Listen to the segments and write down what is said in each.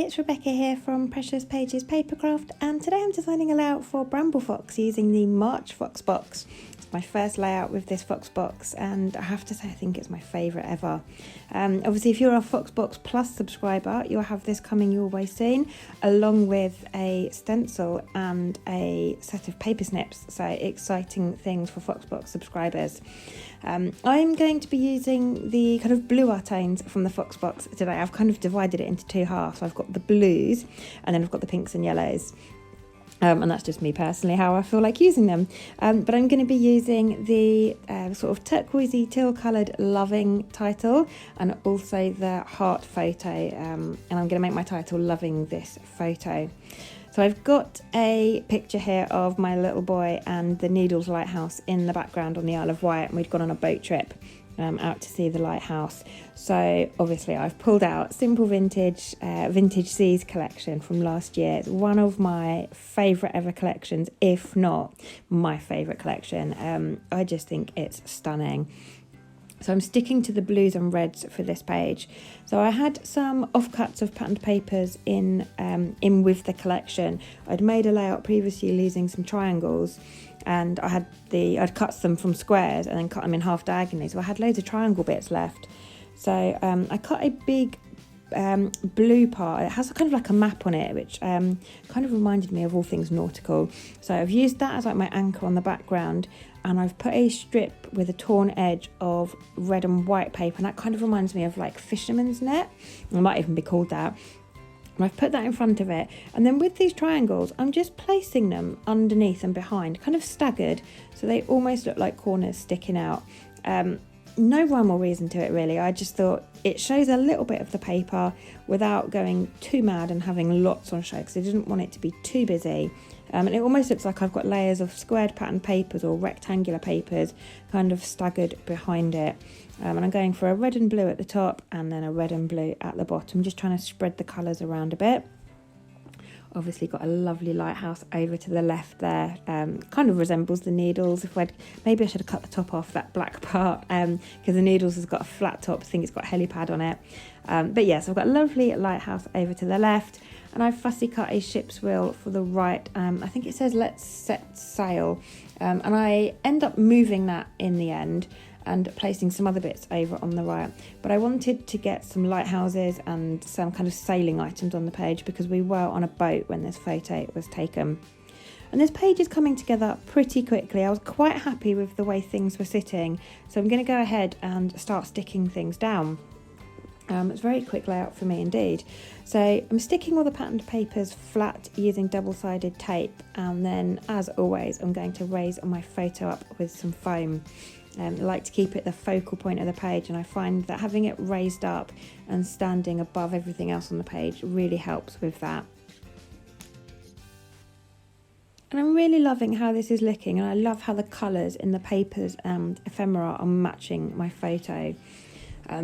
it's Rebecca here from Precious Pages Papercraft, and today I'm designing a layout for Bramble Fox using the March Fox box. It's my first layout with this Fox box, and I have to say I think it's my favourite ever. Obviously if you're a Fox Box Plus subscriber, you'll have this coming your way soon, along with a stencil and a set of paper snips, so exciting things for Fox Box subscribers. I'm going to be using the kind of bluer tones from the Fox box today. I've kind of divided it into two halves. So I've got the blues and then I've got the pinks and yellows. And that's just me personally, how I feel like using them. But I'm going to be using the sort of turquoisey teal coloured Loving title and also the heart photo. And I'm going to make my title Loving This Photo. So I've got a picture here of my little boy and the Needles lighthouse in the background on the Isle of Wight, and we'd gone on a boat trip out to see the lighthouse. So obviously I've pulled out Simple Vintage Seas collection from last year. It's one of my favourite ever collections, if not my favourite collection. I just think it's stunning. So I'm sticking to the blues and reds for this page. So I had some offcuts of patterned papers in with the collection. I'd made a layout previously using some triangles, and I'd cut them from squares and then cut them in half diagonally. So I had loads of triangle bits left. So I cut a big blue part. It has kind of like a map on it, which kind of reminded me of all things nautical. So I've used that as like my anchor on the background, and I've put a strip with a torn edge of red and white paper, and that kind of reminds me of like fisherman's net. It might even be called that. And I've put that in front of it, and then with these triangles I'm just placing them underneath and behind, kind of staggered, so they almost look like corners sticking out. No rhyme or reason to it really. I just thought it shows a little bit of the paper without going too mad and having lots on show, because I didn't want it to be too busy. And it almost looks like I've got layers of squared pattern papers or rectangular papers kind of staggered behind it. And I'm going for a red and blue at the top and then a red and blue at the bottom, just trying to spread the colours around a bit. Obviously got a lovely lighthouse over to the left there, kind of resembles the Needles. Maybe I should have cut the top off, that black part, because the Needles has got a flat top. I think it's got a helipad on it. But yes, I've got a lovely lighthouse over to the left, and I've fussy cut a ship's wheel for the right. I think it says let's set sail, and I end up moving that in the end and placing some other bits over on the right. But I wanted to get some lighthouses and some kind of sailing items on the page because we were on a boat when this photo was taken. And this page is coming together pretty quickly. I was quite happy with the way things were sitting, so I'm going to go ahead and start sticking things down. It's a very quick layout for me indeed. So I'm sticking all the patterned papers flat using double-sided tape, and then as always I'm going to raise my photo up with some foam. I like to keep it the focal point of the page, and I find that having it raised up and standing above everything else on the page really helps with that. And I'm really loving how this is looking, and I love how the colours in the papers and ephemera are matching my photo.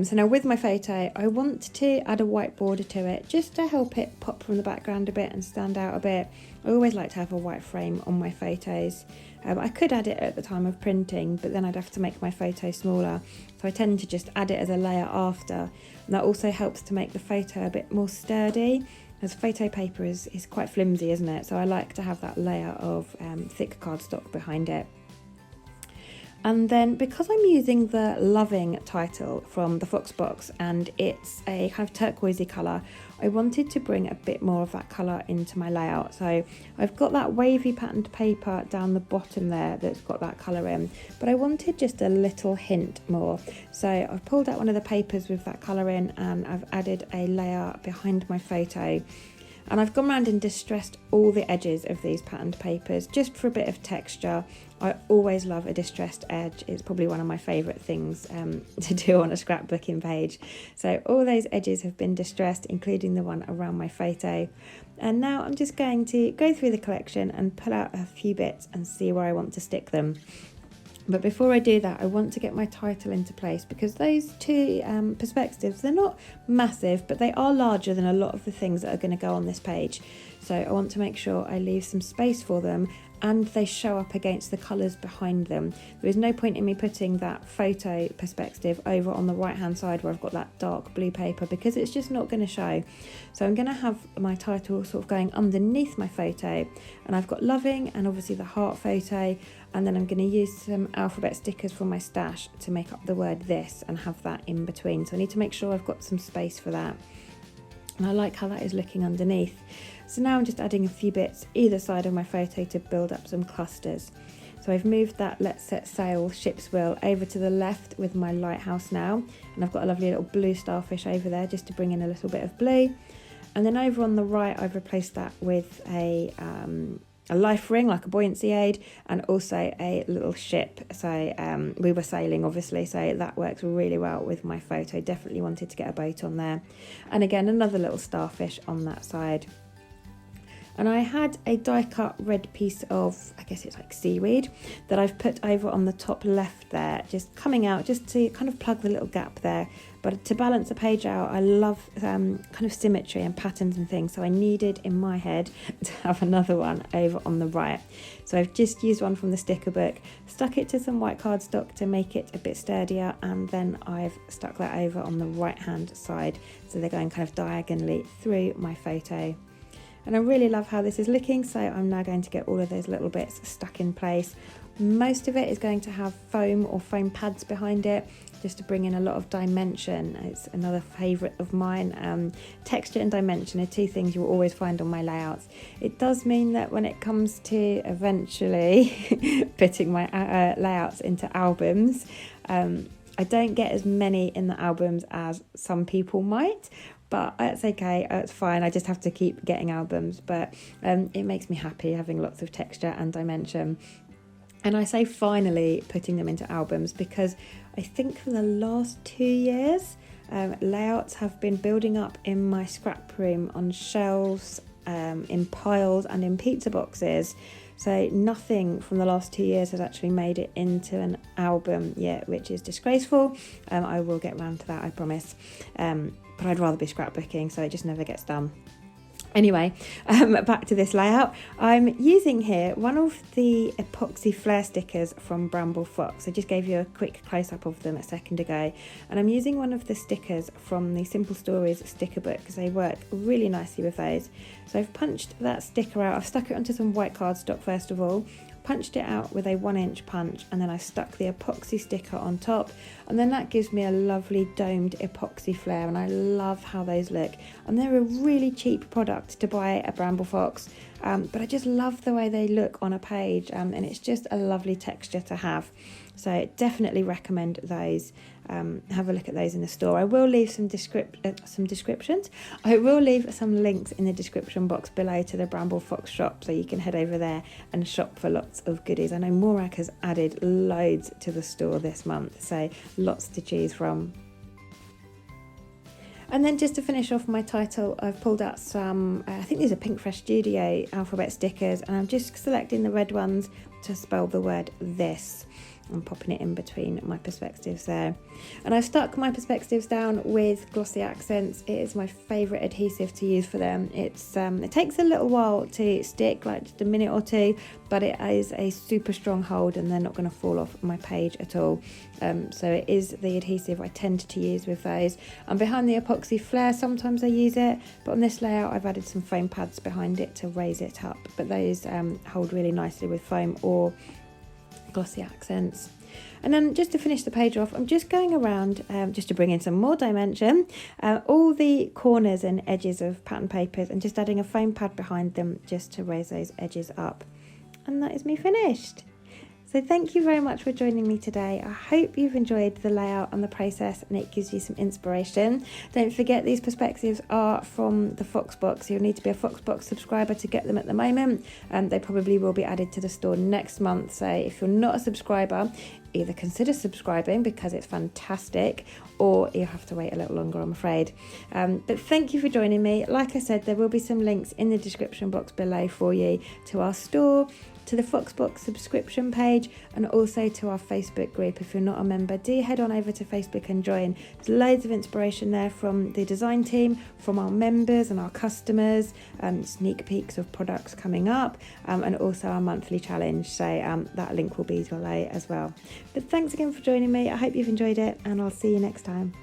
So now with my photo, I want to add a white border to it just to help it pop from the background a bit and stand out a bit. I always like to have a white frame on my photos. I could add it at the time of printing, but then I'd have to make my photo smaller. So I tend to just add it as a layer after. And that also helps to make the photo a bit more sturdy, as photo paper is quite flimsy, isn't it? So I like to have that layer of thick cardstock behind it. And then because I'm using the Loving title from the Fox box and it's a kind of turquoisey colour, I wanted to bring a bit more of that colour into my layout. So I've got that wavy patterned paper down the bottom there that's got that colour in, but I wanted just a little hint more. So I've pulled out one of the papers with that colour in, and I've added a layer behind my photo. And I've gone around and distressed all the edges of these patterned papers just for a bit of texture. I always love a distressed edge. It's probably one of my favourite things to do on a scrapbooking page. So all those edges have been distressed, including the one around my photo. And now I'm just going to go through the collection and pull out a few bits and see where I want to stick them. But before I do that, I want to get my title into place, because those two perspectives, they're not massive, but they are larger than a lot of the things that are going to go on this page. So I want to make sure I leave some space for them and they show up against the colours behind them. There is no point in me putting that photo perspective over on the right hand side where I've got that dark blue paper, because it's just not going to show. So I'm going to have my title sort of going underneath my photo, and I've got loving and obviously the heart photo, and then I'm going to use some alphabet stickers from my stash to make up the word this and have that in between. So I need to make sure I've got some space for that. And I like how that is looking underneath. So now I'm just adding a few bits either side of my photo to build up some clusters. So I've moved that Let's Set Sail ship's wheel over to the left with my lighthouse now, and I've got a lovely little blue starfish over there just to bring in a little bit of blue. And then over on the right I've replaced that with a life ring, like a buoyancy aid, and also a little ship. So we were sailing obviously, so that works really well with my photo. Definitely wanted to get a boat on there. And again, another little starfish on that side. And I had a die cut red piece of, I guess it's like seaweed, that I've put over on the top left there, just coming out just to kind of plug the little gap there. But to balance the page out, I love kind of symmetry and patterns and things, so I needed in my head to have another one over on the right. So I've just used one from the sticker book, stuck it to some white cardstock to make it a bit sturdier, and then I've stuck that over on the right hand side, so they're going kind of diagonally through my photo. And I really love how this is looking, so I'm now going to get all of those little bits stuck in place. Most of it is going to have foam or foam pads behind it, just to bring in a lot of dimension. It's another favourite of mine. Texture and dimension are two things you will always find on my layouts. It does mean that when it comes to eventually putting my layouts into albums, I don't get as many in the albums as some people might. But that's okay, it's fine. I just have to keep getting albums. But it makes me happy having lots of texture and dimension. And I say finally putting them into albums because I think for the last 2 years, layouts have been building up in my scrap room on shelves, in piles and in pizza boxes. So nothing from the last 2 years has actually made it into an album yet, which is disgraceful. I will get round to that, I promise. But I'd rather be scrapbooking, so it just never gets done. Anyway, back to this layout. I'm using here one of the epoxy flare stickers from Bramble Fox. I just gave you a quick close-up of them a second ago. And I'm using one of the stickers from the Simple Stories sticker book because they work really nicely with those. So I've punched that sticker out. I've stuck it onto some white cardstock first of all, punched it out with a 1-inch punch, and then I stuck the epoxy sticker on top, and then that gives me a lovely domed epoxy flare, and I love how those look. And they're a really cheap product to buy at Bramble Fox, but I just love the way they look on a page, and it's just a lovely texture to have. So definitely recommend those. Have a look at those in the store. I will leave some descriptions. I will leave some links in the description box below to the Bramble Fox shop, so you can head over there and shop for lots of goodies. I know Morak has added loads to the store this month, so lots to choose from. And then just to finish off my title, I've pulled out some, I think these are Pink Fresh Studio alphabet stickers, and I'm just selecting the red ones to spell the word this. I'm popping it in between my perspectives there. And I've stuck my perspectives down with glossy accents. It is my favourite adhesive to use for them. It takes a little while to stick, like just a minute or two, but it is a super strong hold and they're not going to fall off my page at all. So it is the adhesive I tend to use with those. And behind the epoxy flare, sometimes I use it, but on this layout I've added some foam pads behind it to raise it up. But those hold really nicely with foam or glossy accents. And then just to finish the page off, I'm just going around just to bring in some more dimension, all the corners and edges of pattern papers, and just adding a foam pad behind them just to raise those edges up. And that is me finished. So thank you very much for joining me today. I hope you've enjoyed the layout and the process and it gives you some inspiration. Don't forget these perspectives are from the Foxbox. You'll need to be a Foxbox subscriber to get them at the moment. They probably will be added to the store next month. So if you're not a subscriber, either consider subscribing because it's fantastic, or you'll have to wait a little longer, I'm afraid. But thank you for joining me. Like I said, there will be some links in the description box below for you to our store, to the Foxbox subscription page, and also to our Facebook group. If you're not a member, do head on over to Facebook and join. There's loads of inspiration there from the design team, from our members and our customers, sneak peeks of products coming up, and also our monthly challenge. So that link will be below as well. But thanks again for joining me. I hope you've enjoyed it, and I'll see you next time.